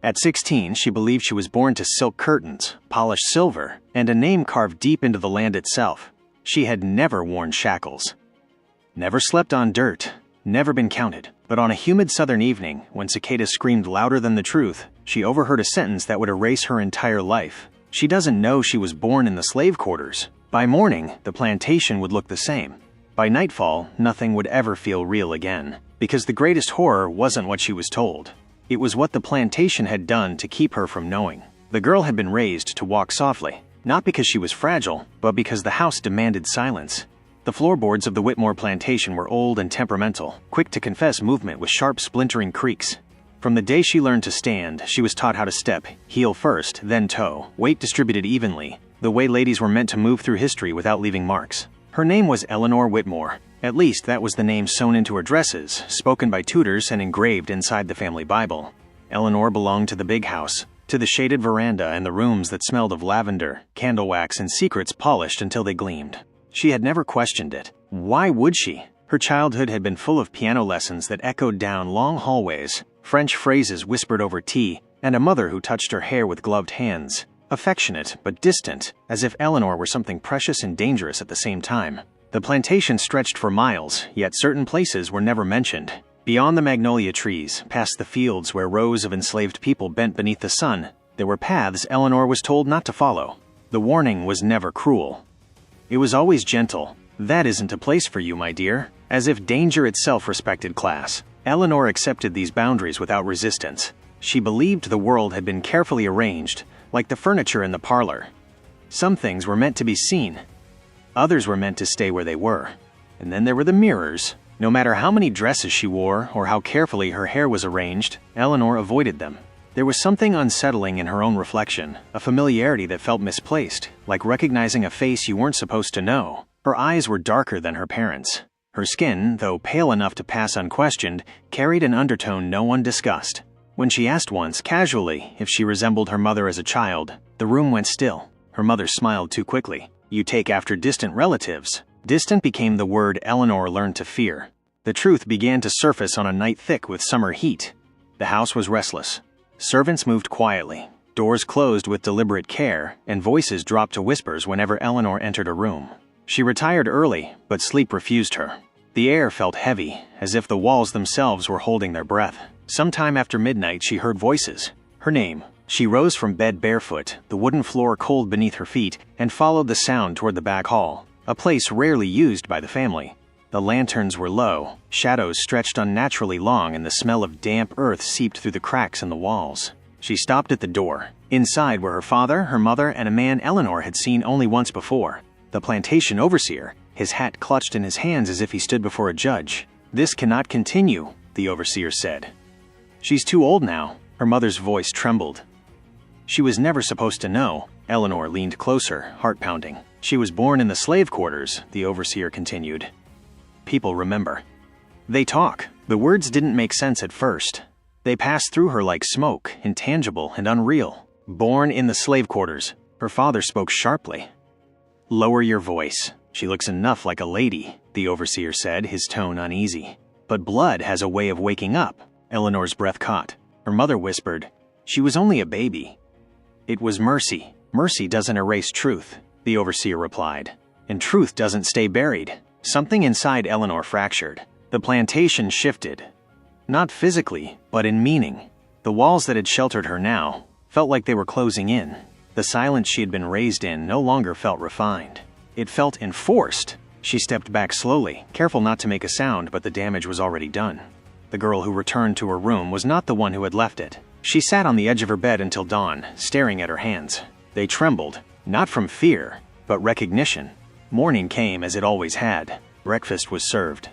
At 16, she believed she was born to silk curtains, polished silver, and a name carved deep into the land itself. She had never worn shackles, never slept on dirt, never been counted. But on a humid southern evening, when cicadas screamed louder than the truth, she overheard a sentence that would erase her entire life. She doesn't know she was born in the slave quarters. By morning, the plantation would look the same. By nightfall, nothing would ever feel real again. Because the greatest horror wasn't what she was told. It was what the plantation had done to keep her from knowing. The girl had been raised to walk softly, not because she was fragile, but because the house demanded silence. The floorboards of the Whitmore plantation were old and temperamental, quick to confess movement with sharp splintering creaks. From the day she learned to stand, she was taught how to step, heel first, then toe, weight distributed evenly, the way ladies were meant to move through history without leaving marks. Her name was Eleanor Whitmore. At least that was the name sewn into her dresses, spoken by tutors and engraved inside the family Bible. Eleanor belonged to the big house, to the shaded veranda and the rooms that smelled of lavender, candle wax, and secrets polished until they gleamed. She had never questioned it. Why would she? Her childhood had been full of piano lessons that echoed down long hallways, French phrases whispered over tea, and a mother who touched her hair with gloved hands. Affectionate, but distant, as if Eleanor were something precious and dangerous at the same time. The plantation stretched for miles, yet certain places were never mentioned. Beyond the magnolia trees, past the fields where rows of enslaved people bent beneath the sun, there were paths Eleanor was told not to follow. The warning was never cruel. It was always gentle. That isn't a place for you, my dear. As if danger itself respected class. Eleanor accepted these boundaries without resistance. She believed the world had been carefully arranged, like the furniture in the parlor. Some things were meant to be seen. Others were meant to stay where they were. And then there were the mirrors. No matter how many dresses she wore or how carefully her hair was arranged, Eleanor avoided them. There was something unsettling in her own reflection, a familiarity that felt misplaced, like recognizing a face you weren't supposed to know. Her eyes were darker than her parents'. Her skin, though pale enough to pass unquestioned, carried an undertone no one discussed. When she asked once, casually, if she resembled her mother as a child, the room went still. Her mother smiled too quickly. You take after distant relatives. Distant became the word Eleanor learned to fear. The truth began to surface on a night thick with summer heat. The house was restless. Servants moved quietly, doors closed with deliberate care, and voices dropped to whispers whenever Eleanor entered a room. She retired early, but sleep refused her. The air felt heavy, as if the walls themselves were holding their breath. Sometime after midnight, she heard voices. Her name. She rose from bed barefoot, the wooden floor cold beneath her feet, and followed the sound toward the back hall, a place rarely used by the family. The lanterns were low, shadows stretched unnaturally long, and the smell of damp earth seeped through the cracks in the walls. She stopped at the door. Inside were her father, her mother, and a man Eleanor had seen only once before. The plantation overseer, his hat clutched in his hands as if he stood before a judge. This cannot continue, the overseer said. She's too old now. Her mother's voice trembled. She was never supposed to know. Eleanor leaned closer, heart pounding. She was born in the slave quarters, the overseer continued. People remember. They talk. The words didn't make sense at first. They passed through her like smoke, intangible and unreal. Born in the slave quarters. Her father spoke sharply. Lower your voice. She looks enough like a lady, the overseer said, his tone uneasy. But blood has a way of waking up. Eleanor's breath caught. Her mother whispered, she was only a baby. It was mercy. Mercy doesn't erase truth, the overseer replied. And truth doesn't stay buried. Something inside Eleanor fractured. The plantation shifted. Not physically, but in meaning. The walls that had sheltered her now felt like they were closing in. The silence she had been raised in no longer felt refined. It felt enforced. She stepped back slowly, careful not to make a sound, but the damage was already done. The girl who returned to her room was not the one who had left it. She sat on the edge of her bed until dawn, staring at her hands. They trembled, not from fear, but recognition. Morning came as it always had. Breakfast was served.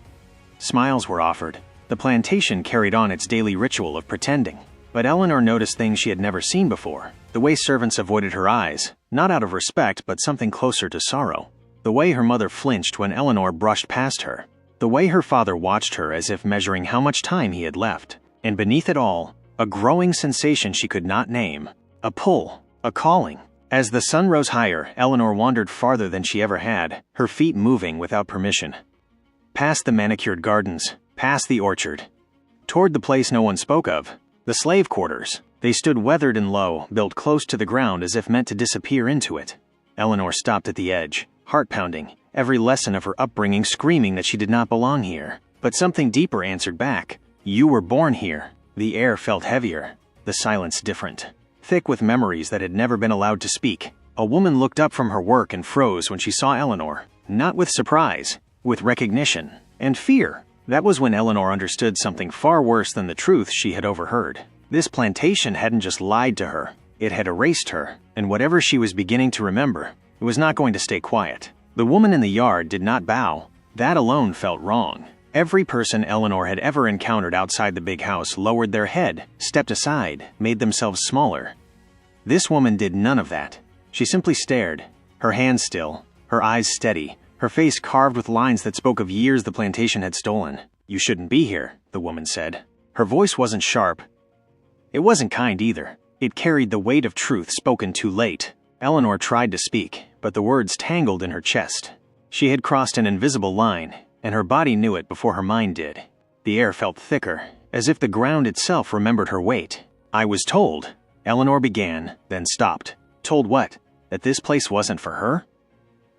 Smiles were offered. The plantation carried on its daily ritual of pretending. But Eleanor noticed things she had never seen before. The way servants avoided her eyes, not out of respect but something closer to sorrow. The way her mother flinched when Eleanor brushed past her. The way her father watched her as if measuring how much time he had left. And beneath it all, a growing sensation she could not name. A pull, a calling. As the sun rose higher, Eleanor wandered farther than she ever had, her feet moving without permission. Past the manicured gardens, past the orchard. Toward the place no one spoke of, the slave quarters. They stood weathered and low, built close to the ground as if meant to disappear into it. Eleanor stopped at the edge, heart pounding, every lesson of her upbringing screaming that she did not belong here. But something deeper answered back. You were born here. The air felt heavier, the silence different, thick with memories that had never been allowed to speak. A woman looked up from her work and froze when she saw Eleanor, not with surprise, with recognition and fear. That was when Eleanor understood something far worse than the truth she had overheard. This plantation hadn't just lied to her, it had erased her, and whatever she was beginning to remember, it was not going to stay quiet. The woman in the yard did not bow. That alone felt wrong. Every person Eleanor had ever encountered outside the big house lowered their head, stepped aside, made themselves smaller. This woman did none of that. She simply stared, her hands still, her eyes steady, her face carved with lines that spoke of years the plantation had stolen. You shouldn't be here, the woman said. Her voice wasn't sharp. It wasn't kind either. It carried the weight of truth spoken too late. Eleanor tried to speak, but the words tangled in her chest. She had crossed an invisible line, and her body knew it before her mind did. The air felt thicker, as if the ground itself remembered her weight. I was told, Eleanor began, then stopped. Told what? That this place wasn't for her?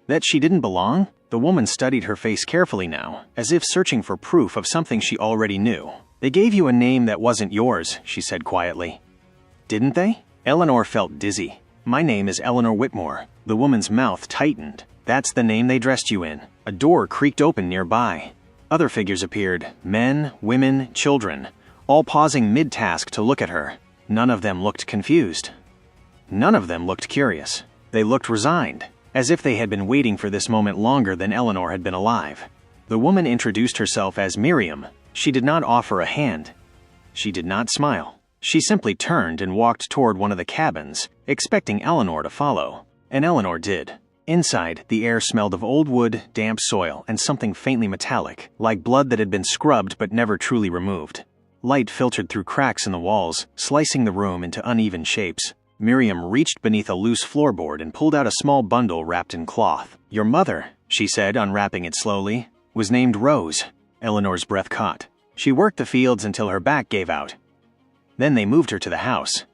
That she didn't belong? The woman studied her face carefully now, as if searching for proof of something she already knew. They gave you a name that wasn't yours, she said quietly. Didn't they? Eleanor felt dizzy. My name is Eleanor Whitmore. The woman's mouth tightened. That's the name they dressed you in. A door creaked open nearby. Other figures appeared, men, women, children, all pausing mid-task to look at her. None of them looked confused. None of them looked curious. They looked resigned, as if they had been waiting for this moment longer than Eleanor had been alive. The woman introduced herself as Miriam. She did not offer a hand. She did not smile. She simply turned and walked toward one of the cabins, expecting Eleanor to follow. And Eleanor did. Inside, the air smelled of old wood, damp soil, and something faintly metallic, like blood that had been scrubbed but never truly removed. Light filtered through cracks in the walls, slicing the room into uneven shapes. Miriam reached beneath a loose floorboard and pulled out a small bundle wrapped in cloth. Your mother, she said, unwrapping it slowly, was named Rose. Eleanor's breath caught. She worked the fields until her back gave out. Then they moved her to the house.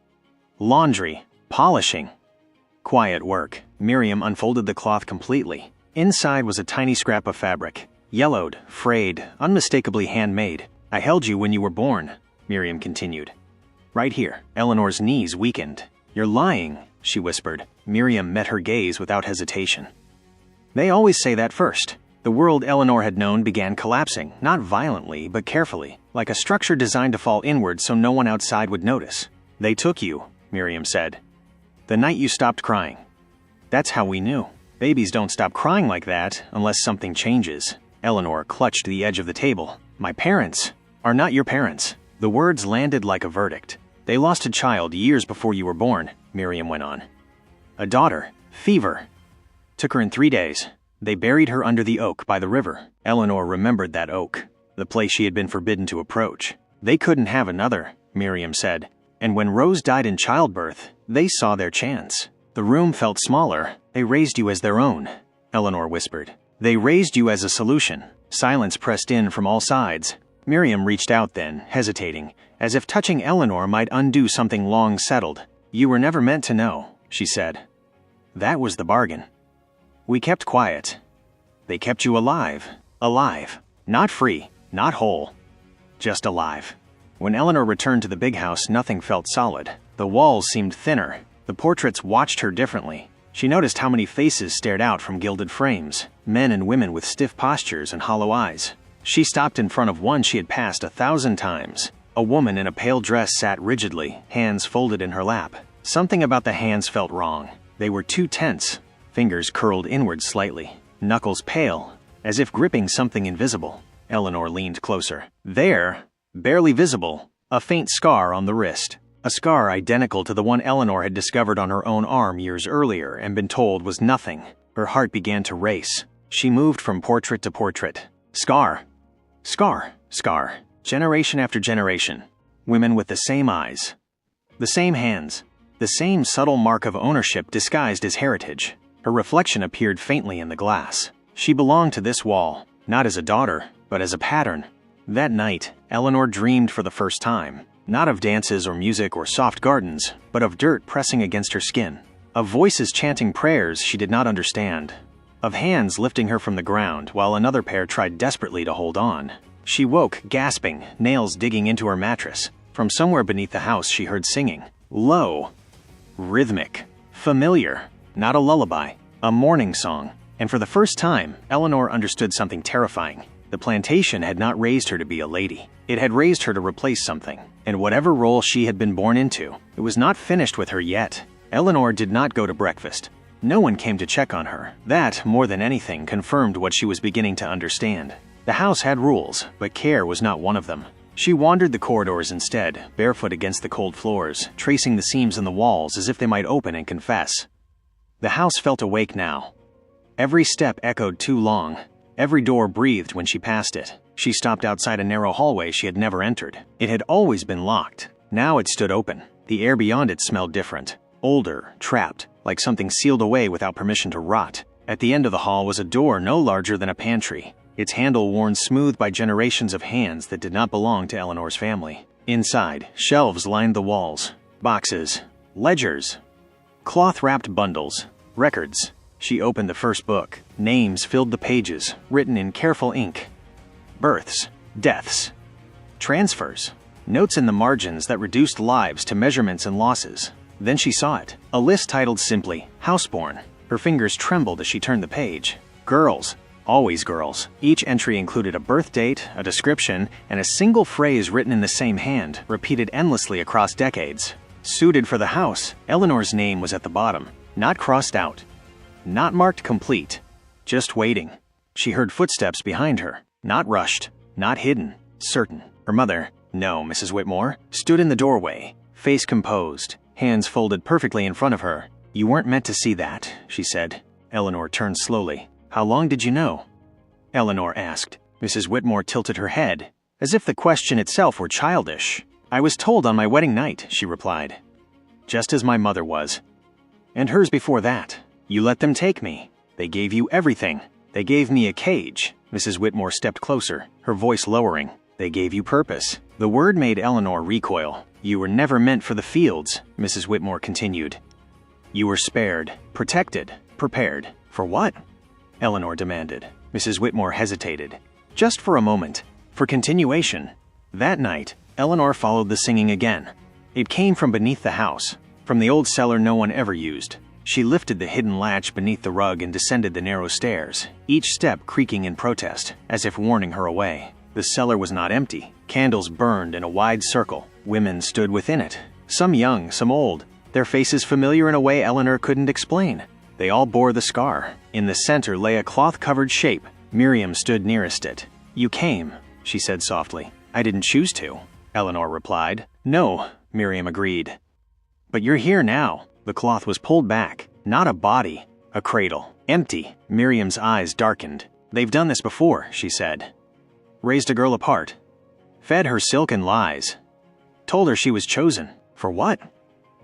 Laundry, polishing. Quiet work. Miriam unfolded the cloth completely. Inside was a tiny scrap of fabric. Yellowed, frayed, unmistakably handmade. I held you when you were born, Miriam continued. Right here. Eleanor's knees weakened. You're lying, she whispered. Miriam met her gaze without hesitation. They always say that first. The world Eleanor had known began collapsing, not violently, but carefully, like a structure designed to fall inward so no one outside would notice. They took you, Miriam said. The night you stopped crying. That's how we knew. Babies don't stop crying like that unless something changes. Eleanor clutched the edge of the table. My parents are not your parents. The words landed like a verdict. They lost a child years before you were born, Miriam went on. A daughter. Fever. Took her in 3 days. They buried her under the oak by the river. Eleanor remembered that oak, the place she had been forbidden to approach. They couldn't have another, Miriam said. And when Rose died in childbirth, they saw their chance. The room felt smaller. They raised you as their own, Eleanor whispered. They raised you as a solution. Silence pressed in from all sides. Miriam reached out then, hesitating, as if touching Eleanor might undo something long settled. You were never meant to know, she said. That was the bargain. We kept quiet. They kept you alive. Alive. Not free. Not whole. Just alive. When Eleanor returned to the big house, nothing felt solid. The walls seemed thinner. The portraits watched her differently. She noticed how many faces stared out from gilded frames, men and women with stiff postures and hollow eyes. She stopped in front of one she had passed 1,000 times. A woman in a pale dress sat rigidly, hands folded in her lap. Something about the hands felt wrong. They were too tense. Fingers curled inward slightly, knuckles pale, as if gripping something invisible. Eleanor leaned closer. There, barely visible, a faint scar on the wrist. A scar identical to the one Eleanor had discovered on her own arm years earlier and been told was nothing. Her heart began to race. She moved from portrait to portrait. Scar. Scar. Scar. Generation after generation. Women with the same eyes. The same hands. The same subtle mark of ownership disguised as heritage. Her reflection appeared faintly in the glass. She belonged to this wall, not as a daughter, but as a pattern. That night, Eleanor dreamed for the first time. Not of dances or music or soft gardens, but of dirt pressing against her skin. Of voices chanting prayers she did not understand. Of hands lifting her from the ground while another pair tried desperately to hold on. She woke, gasping, nails digging into her mattress. From somewhere beneath the house she heard singing. Low. Rhythmic. Familiar. Not a lullaby. A morning song. And for the first time, Eleanor understood something terrifying. The plantation had not raised her to be a lady. It had raised her to replace something. And whatever role she had been born into, it was not finished with her yet. Eleanor did not go to breakfast. No one came to check on her. That, more than anything, confirmed what she was beginning to understand. The house had rules, but care was not one of them. She wandered the corridors instead, barefoot against the cold floors, tracing the seams in the walls as if they might open and confess. The house felt awake now. Every step echoed too long. Every door breathed when she passed it. She stopped outside a narrow hallway she had never entered. It had always been locked. Now it stood open. The air beyond it smelled different. Older, trapped, like something sealed away without permission to rot. At the end of the hall was a door no larger than a pantry, its handle worn smooth by generations of hands that did not belong to Eleanor's family. Inside, shelves lined the walls. Boxes. Ledgers. Cloth-wrapped bundles. Records. She opened the first book. Names filled the pages, written in careful ink. Births. Deaths. Transfers. Notes in the margins that reduced lives to measurements and losses. Then she saw it. A list titled simply, Houseborn. Her fingers trembled as she turned the page. Girls. Always girls. Each entry included a birth date, a description, and a single phrase written in the same hand, repeated endlessly across decades. Suited for the house, Eleanor's name was at the bottom, not crossed out. Not marked complete. Just waiting. She heard footsteps behind her. Not rushed. Not hidden. Certain. Her mother, no, Mrs. Whitmore, stood in the doorway, face composed, hands folded perfectly in front of her. You weren't meant to see that, she said. Eleanor turned slowly. How long did you know? Eleanor asked. Mrs. Whitmore tilted her head, as if the question itself were childish. I was told on my wedding night, she replied. Just as my mother was. And hers before that. You let them take me. They gave you everything. They gave me a cage. Mrs. Whitmore stepped closer, her voice lowering. They gave you purpose. The word made Eleanor recoil. You were never meant for the fields, Mrs. Whitmore continued. You were spared, protected, prepared. For what? Eleanor demanded. Mrs. Whitmore hesitated. Just for a moment. For continuation. That night, Eleanor followed the singing again. It came from beneath the house, from the old cellar no one ever used. She lifted the hidden latch beneath the rug and descended the narrow stairs, each step creaking in protest, as if warning her away. The cellar was not empty. Candles burned in a wide circle. Women stood within it, some young, some old, their faces familiar in a way Eleanor couldn't explain. They all bore the scar. In the center lay a cloth-covered shape. Miriam stood nearest it. You came, she said softly. I didn't choose to, Eleanor replied. No, Miriam agreed. But you're here now. The cloth was pulled back. Not a body. A cradle. Empty. Miriam's eyes darkened. They've done this before, she said. Raised a girl apart. Fed her silken lies. Told her she was chosen. For what?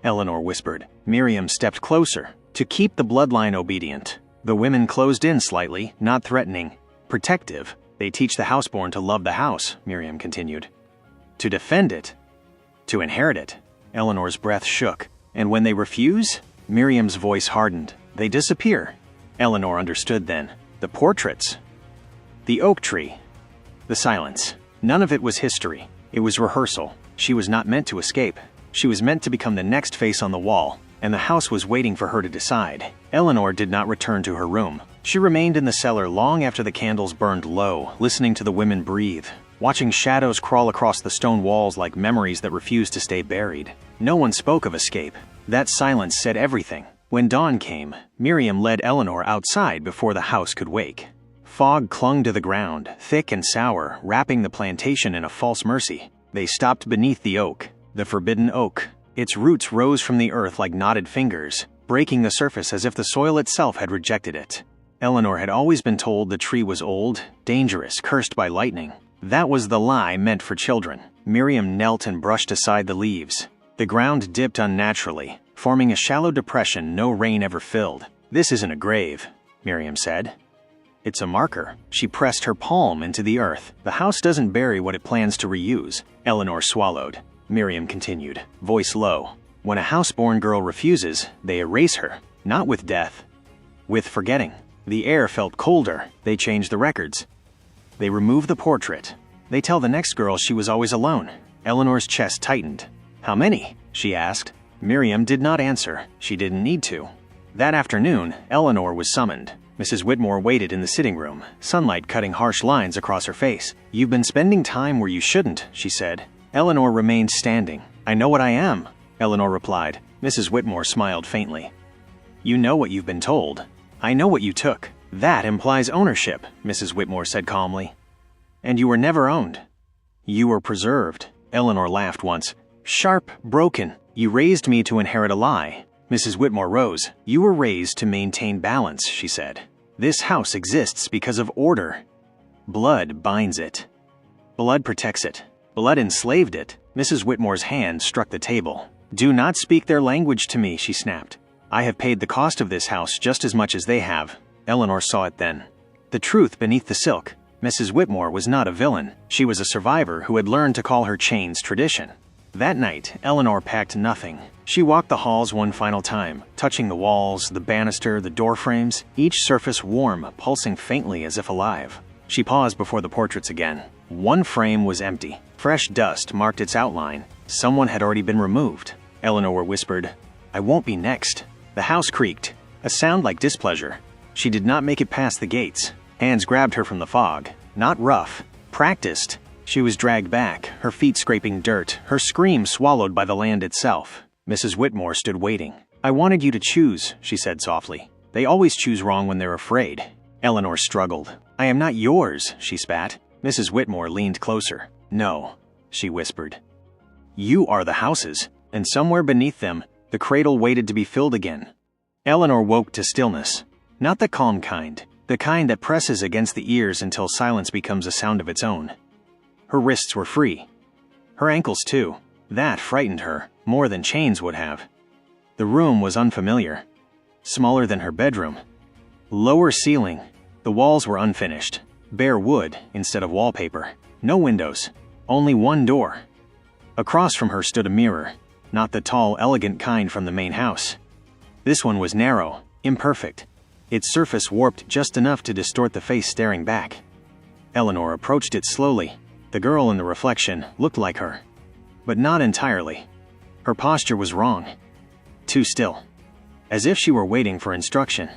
Eleanor whispered. Miriam stepped closer. To keep the bloodline obedient. The women closed in slightly, not threatening. Protective. They teach the houseborn to love the house, Miriam continued. To defend it. To inherit it. Eleanor's breath shook. And when they refuse, Miriam's voice hardened. They disappear. Eleanor understood then. The portraits. The oak tree. The silence. None of it was history. It was rehearsal. She was not meant to escape. She was meant to become the next face on the wall, and the house was waiting for her to decide. Eleanor did not return to her room. She remained in the cellar long after the candles burned low, listening to the women breathe, watching shadows crawl across the stone walls like memories that refused to stay buried. No one spoke of escape. That silence said everything. When dawn came, Miriam led Eleanor outside before the house could wake. Fog clung to the ground, thick and sour, wrapping the plantation in a false mercy. They stopped beneath the oak, the forbidden oak. Its roots rose from the earth like knotted fingers, breaking the surface as if the soil itself had rejected it. Eleanor had always been told the tree was old, dangerous, cursed by lightning. That was the lie meant for children. Miriam knelt and brushed aside the leaves. The ground dipped unnaturally, forming a shallow depression no rain ever filled. This isn't a grave, Miriam said. It's a marker. She pressed her palm into the earth. The house doesn't bury what it plans to reuse. Eleanor swallowed. Miriam continued, voice low. When a house-born girl refuses, they erase her, not with death. With forgetting. The air felt colder. They change the records. They remove the portrait. They tell the next girl she was always alone. Eleanor's chest tightened. How many? She asked. Miriam did not answer. She didn't need to. That afternoon, Eleanor was summoned. Mrs. Whitmore waited in the sitting room, sunlight cutting harsh lines across her face. You've been spending time where you shouldn't, she said. Eleanor remained standing. I know what I am, Eleanor replied. Mrs. Whitmore smiled faintly. You know what you've been told. I know what you took. That implies ownership, Mrs. Whitmore said calmly. And you were never owned. You were preserved. Eleanor laughed once. Sharp, broken. You raised me to inherit a lie. Mrs. Whitmore rose. You were raised to maintain balance, she said. This house exists because of order. Blood binds it. Blood protects it. Blood enslaved it. Mrs. Whitmore's hand struck the table. Do not speak their language to me, she snapped. I have paid the cost of this house just as much as they have. Eleanor saw it then. The truth beneath the silk. Mrs. Whitmore was not a villain. She was a survivor who had learned to call her chains tradition. That night, Eleanor packed nothing. She walked the halls one final time, touching the walls, the banister, the door frames, each surface warm, pulsing faintly as if alive. She paused before the portraits again. One frame was empty. Fresh dust marked its outline. Someone had already been removed. Eleanor whispered, I won't be next. The house creaked, a sound like displeasure. She did not make it past the gates. Hands grabbed her from the fog. Not rough, practiced. She was dragged back, her feet scraping dirt, her scream swallowed by the land itself. Mrs. Whitmore stood waiting. I wanted you to choose, she said softly. They always choose wrong when they're afraid. Eleanor struggled. I am not yours, she spat. Mrs. Whitmore leaned closer. No, she whispered. You are the house's, and somewhere beneath them, the cradle waited to be filled again. Eleanor woke to stillness. Not the calm kind, the kind that presses against the ears until silence becomes a sound of its own. Her wrists were free. Her ankles too. That frightened her, more than chains would have. The room was unfamiliar. Smaller than her bedroom. Lower ceiling. The walls were unfinished. Bare wood instead of wallpaper. No windows. Only one door. Across from her stood a mirror. Not the tall, elegant kind from the main house. This one was narrow, imperfect. Its surface warped just enough to distort the face staring back. Eleanor approached it slowly. The girl in the reflection looked like her. But not entirely. Her posture was wrong. Too still. As if she were waiting for instruction.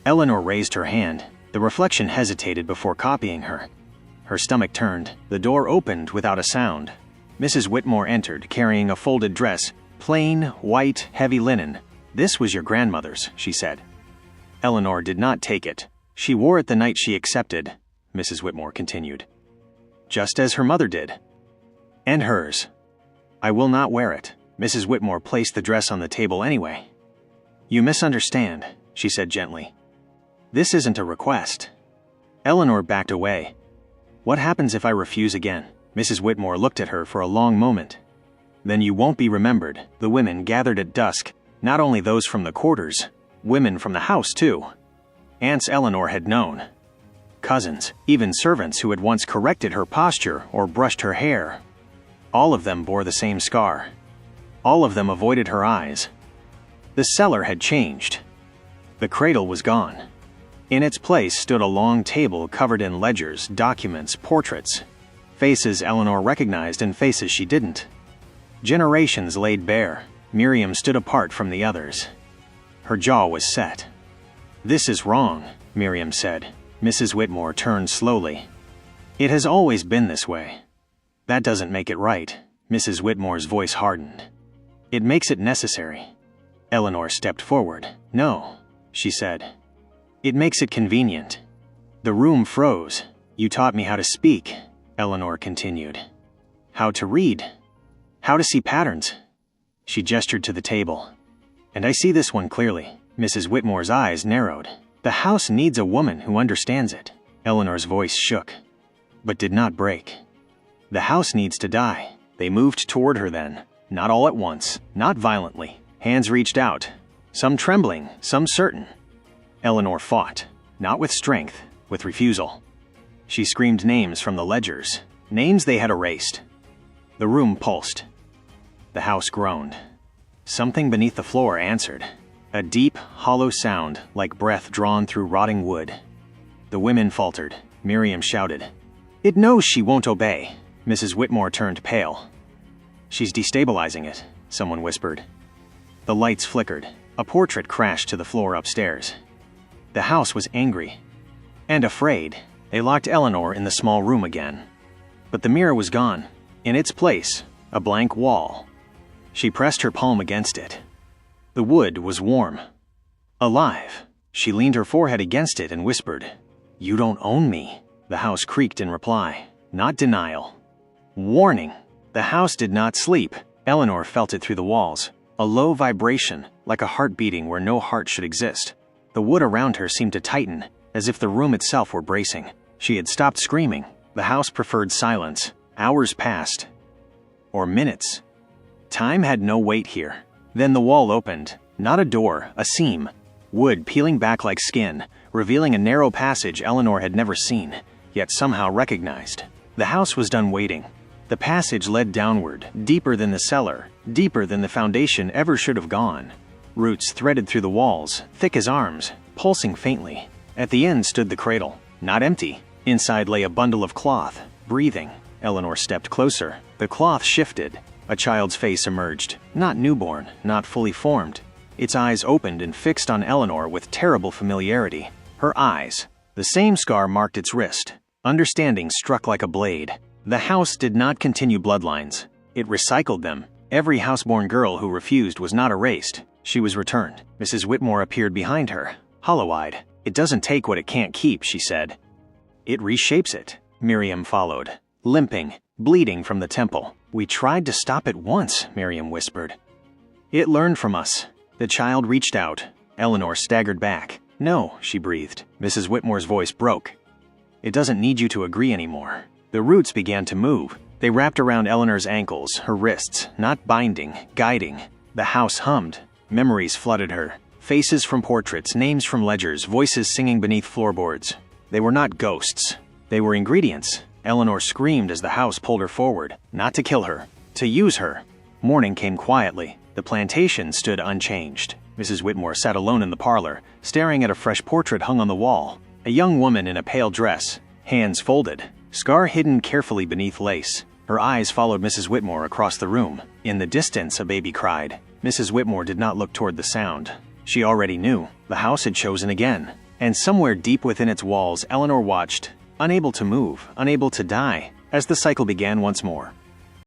Eleanor raised her hand. The reflection hesitated before copying her. Her stomach turned. The door opened without a sound. Mrs. Whitmore entered, carrying a folded dress. Plain, white, heavy linen. This was your grandmother's, she said. Eleanor did not take it. She wore it the night she accepted, Mrs. Whitmore continued. Just as her mother did. And hers. I will not wear it. Mrs. Whitmore placed the dress on the table anyway. You misunderstand, she said gently. This isn't a request. Eleanor backed away. What happens if I refuse again? Mrs. Whitmore looked at her for a long moment. Then you won't be remembered. The women gathered at dusk, not only those from the quarters, women from the house too. Aunts Eleanor had known. Cousins, even servants who had once corrected her posture or brushed her hair. All of them bore the same scar. All of them avoided her eyes. The cellar had changed. The cradle was gone. In its place stood a long table covered in ledgers, documents, portraits. Faces Eleanor recognized and faces she didn't. Generations laid bare. Miriam stood apart from the others. Her jaw was set. This is wrong, Miriam said. Mrs. Whitmore turned slowly. It has always been this way. That doesn't make it right. Mrs. Whitmore's voice hardened. It makes it necessary. Eleanor stepped forward. No, she said. It makes it convenient. The room froze. You taught me how to speak, Eleanor continued. How to read. How to see patterns. She gestured to the table. And I see this one clearly. Mrs. Whitmore's eyes narrowed. The house needs a woman who understands it. Eleanor's voice shook, but did not break. The house needs to die. They moved toward her then. Not all at once, not violently. Hands reached out, some trembling, some certain. Eleanor fought, not with strength, with refusal. She screamed names from the ledgers, names they had erased. The room pulsed. The house groaned. Something beneath the floor answered. A deep, hollow sound, like breath drawn through rotting wood. The women faltered. Miriam shouted. "It knows she won't obey." Mrs. Whitmore turned pale. "She's destabilizing it," someone whispered. The lights flickered. A portrait crashed to the floor upstairs. The house was angry. And afraid. They locked Eleanor in the small room again. But the mirror was gone. In its place, a blank wall. She pressed her palm against it. The wood was warm. Alive. She leaned her forehead against it and whispered, "You don't own me." The house creaked in reply, not denial. Warning. The house did not sleep. Eleanor felt it through the walls. A low vibration, like a heart beating where no heart should exist. The wood around her seemed to tighten, as if the room itself were bracing. She had stopped screaming. The house preferred silence. Hours passed. Or minutes. Time had no weight here. Then the wall opened. Not a door, a seam. Wood peeling back like skin, revealing a narrow passage Eleanor had never seen, yet somehow recognized. The house was done waiting. The passage led downward, deeper than the cellar, deeper than the foundation ever should have gone. Roots threaded through the walls, thick as arms, pulsing faintly. At the end stood the cradle, not empty. Inside lay a bundle of cloth, breathing. Eleanor stepped closer. The cloth shifted. A child's face emerged, not newborn, not fully formed. Its eyes opened and fixed on Eleanor with terrible familiarity. Her eyes. The same scar marked its wrist. Understanding struck like a blade. The house did not continue bloodlines. It recycled them. Every houseborn girl who refused was not erased. She was returned. Mrs. Whitmore appeared behind her, hollow-eyed. "It doesn't take what it can't keep," she said. "It reshapes it." Miriam followed, limping, bleeding from the temple. "We tried to stop it once," Miriam whispered. "It learned from us." The child reached out. Eleanor staggered back. "No," she breathed. Mrs. Whitmore's voice broke. "It doesn't need you to agree anymore." The roots began to move. They wrapped around Eleanor's ankles, her wrists, not binding, guiding. The house hummed. Memories flooded her. Faces from portraits, names from ledgers, voices singing beneath floorboards. They were not ghosts. They were ingredients. Eleanor screamed as the house pulled her forward, not to kill her, to use her. Morning came quietly. The plantation stood unchanged. Mrs. Whitmore sat alone in the parlor, staring at a fresh portrait hung on the wall. A young woman in a pale dress, hands folded, scar hidden carefully beneath lace. Her eyes followed Mrs. Whitmore across the room. In the distance, a baby cried. Mrs. Whitmore did not look toward the sound. She already knew. The house had chosen again. And somewhere deep within its walls, Eleanor watched, unable to move, unable to die, as the cycle began once more.